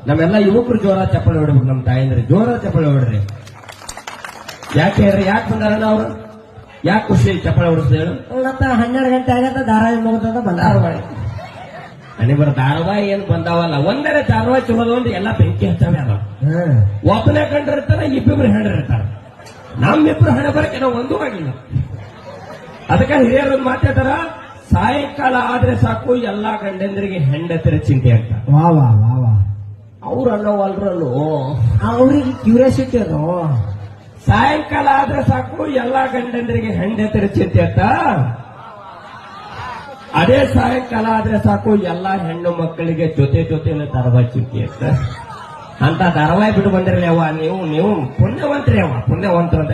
ನಮ್ಮೆಲ್ಲ ಯುವಕರು ಜೋರ ಚಪ್ಪಳೆ ಹೊಡ್ಬೇಕು, ನಮ್ಮ ತಾಯಂದ್ರೆ ಜೋರ ಚಪ್ಪಳೆ ಹೊಡ್ರಿ. ಯಾಕೆ ಹೇಳ್ರಿ, ಯಾಕೆ ಬಂದಾರಲ್ಲ ಅವ್ರು? ಯಾಕೆ ಖುಷಿ ಚಪ್ಪಳೆ ಹೊಡಿಸ್ದೆ ಹೇಳು? 12 ಗಂಟೆ ಆಗತ್ತ, ಧಾರಾವಾಹಿ ಮುಗಿದ ಬಂದಾರವಾಯಿ. ಅನಿಬರ ಧಾರಾವಾಹಿ ಏನ್ ಬಂದಾವಲ್ಲ, ಒಂದೆರಡು ಧಾರಾವಾಹಿ ಚಲೋದು ಒಂದು ಎಲ್ಲ ಬೆಂಕಿ ಹಚ್ಚವೆ ಅದ. ಒಬ್ಬನೇ ಕಂಡಿರ್ತಾರ, ಇಬ್ಬಿಬ್ರು ಹೆಂಡಿರ್ತಾರ. ನಮ್ಮಿಬ್ರು ಹಣೆ ಬರಕ್ಕೆ ನಾವು ಒಂದೂ ಆಗಿಲ್ಲ. ಅದಕ್ಕೆ ಹಿರಿಯರು ಮಾತಾಡ್ತಾರ, ಸಾಯಂಕಾಲ ಆದ್ರೆ ಸಾಕು ಎಲ್ಲಾ ಗಂಡಂದ್ರಿಗೆ ಹೆಂಡತಿರ ಚಿಂತೆ ಅಂತ. ವಾ ವಾ ವಾ ವಾ, ಅವ್ರು ಅನ್ನೋವಲ್ರಲ್ಲೂ ಅವ್ರಿಗೆ ಕ್ಯೂರಿಯಾಸಿಟಿ ಅದು. ಸಾಯಂಕಾಲ ಆದ್ರೆ ಸಾಕು ಎಲ್ಲಾ ಗಂಡಂದ್ರಿಗೆ ಹೆಂಡತಿರ ಚಿಂತೆ ಅಂತ. ಅದೇ ಸಾಯಂಕಾಲ ಆದ್ರೆ ಸಾಕು ಎಲ್ಲಾ ಹೆಣ್ಣು ಮಕ್ಕಳಿಗೆ ಜೊತೆ ಜೊತೆಯಲ್ಲಿ ಧಾರಾವಾಹಿ ಚಿಂತೆ ಅಂತ. ಅಂತ ಧಾರಾವಾಹಿ ಬಿಟ್ಟು ಬಂದಿರಲಿ ಅವ, ನೀವು ಪುಣ್ಯವಂತರಿ ಅವ, ಪುಣ್ಯವಂತರು ಅಂತ.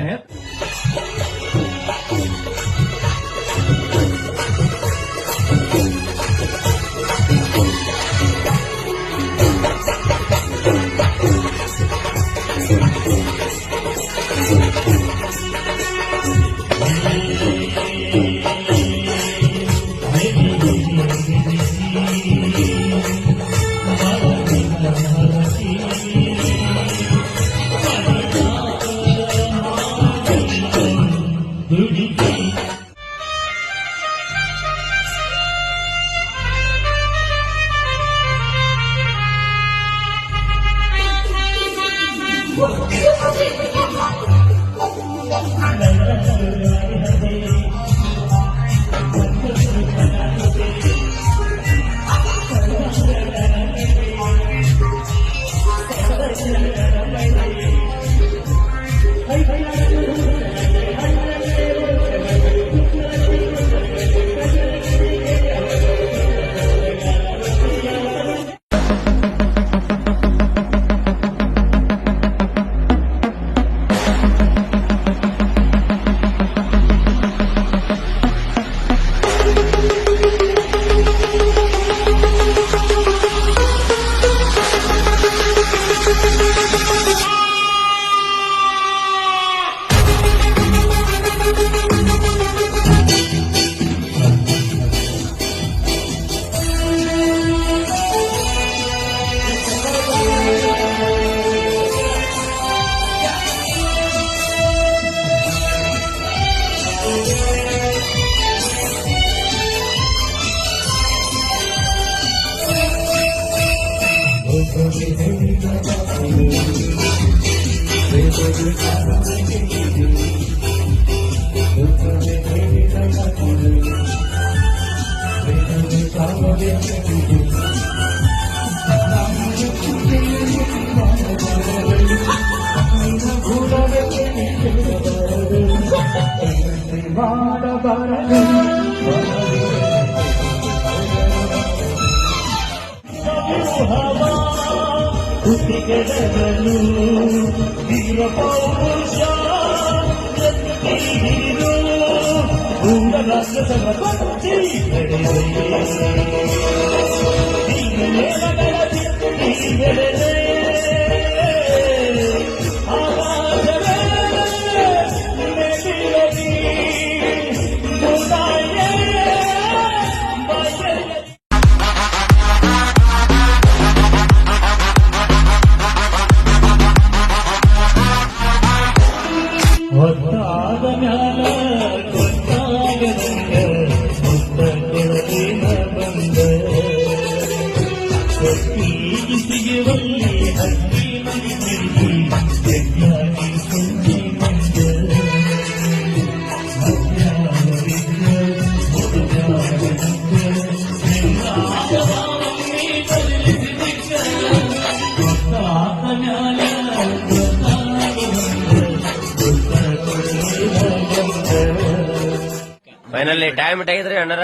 ಫೈನಲಿ ಟೈಮ್ ಆಗಿದ್ರಿ ಅಣ್ಣರ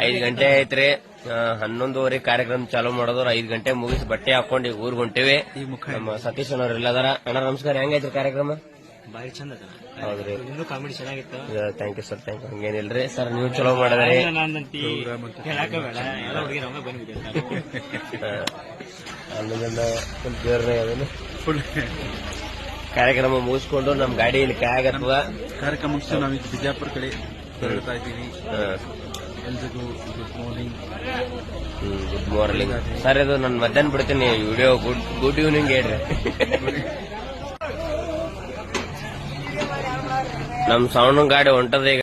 5 ಗಂಟೆ ಐತ್ರಿ. 11:30 ಕಾರ್ಯಕ್ರಮ ಚಾಲೂ ಮಾಡೋದ್ರ 5 ಗಂಟೆ ಮುಗಿಸಿ ಬಟ್ಟೆ ಹಾಕೊಂಡು ಈಗ ಊರ್ ಹೊಂಟಿವಿ. ನಮ್ಮ ಸತೀಶ್ ಅನ್ನೋರು ಇಲ್ಲದಾರ. ಅಣ್ಣ ನಮಸ್ಕಾರ, ಹೆಂಗೈತ್ರಿ ಕಾರ್ಯಕ್ರಮ? ಬಾರಿ ಚಂದ ಅದ. ಹೌದ್ರಿ, ಇನ್ನೂ ಕಾಮಿಡಿ ಚೆನ್ನಾಗಿತ್ತು. Thank you sir, thank you. ಹಂಗೇನಿಲ್ರಿ ಸರ್, ನೀವು ಚಲೋ ಮಾಡಿದ್ರಿ. ಹೇಳಾಕ ಬೇಡ, ಎಲ್ಲ ಹುಡುಗಿ ನಮಗೆ ಬಂದ್ಬಿಟ್ಟಿರ್ತಾರೆ. ಫುಲ್ ಕಾರ್ಯಕ್ರಮ ಮುಗಿಸ್ಕೊಂಡು ನಮ್ ಗಾಡಿ ಇಲ್ಲಿ ಕಾಯಾಗತ್ವ ಕಾರ್ಯಕ್ರಮ ಮುಗಿಸಿ ನಾವೀಗ ಬಿಜಾಪುರ ಕಡೆ ಹೊರಡ್ತಾ ಇದ್ದೀವಿ. ಎಲ್ರಿಗೂ good morning. Good morning sir. ಇದು ನಾನು ಮಧ್ಯಾಹ್ನ ಬಿಡ್ತೀನಿ ವಿಡಿಯೋ. ಗುಡ್ ಈವ್ನಿಂಗ್ ಹೇಳ್ರಿ. ನಮ್ ಸೌಂಡ್ ಗಾಡಿ ಹೊಂಟದ ಈಗ.